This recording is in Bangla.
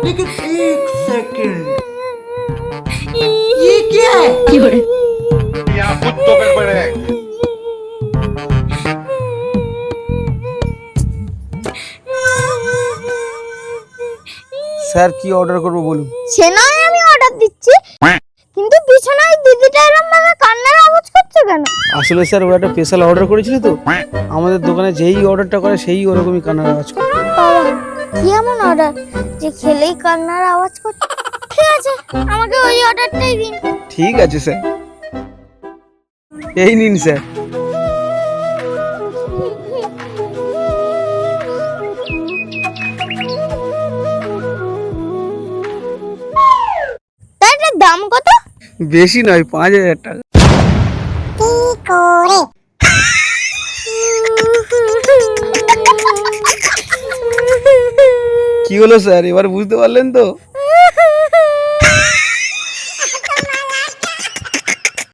लेकिन एक सेकंड, ये क्या है? यहाँ कुछ तो गड़बड़ है। স্যার কি অর্ডার করবো বলুন? সে নয় আমি অর্ডার দিচ্ছি, কিন্তু বিছানায় দিদিটা এরকম ভাবে কান্নার আওয়াজ করছে কেন? আসলে স্যার ওরা একটা স্পেশাল অর্ডার করেছিল তো, আমাদের দোকানে যেই অর্ডারটা করে সেই ওরকমই কান্নার আওয়াজ করে। বাবা, কি এমন অর্ডার যে খেলেই কান্নার আওয়াজ করছে? ঠিক আছে, আমাকে ওই অর্ডারটাই দিন। ঠিক আছে স্যার, এই নিন স্যার। তাই এটার দাম কত? বেশি নয়, 5,000 টাকা। কি হলো স্যার, এবার বুঝতে পারলেন তো?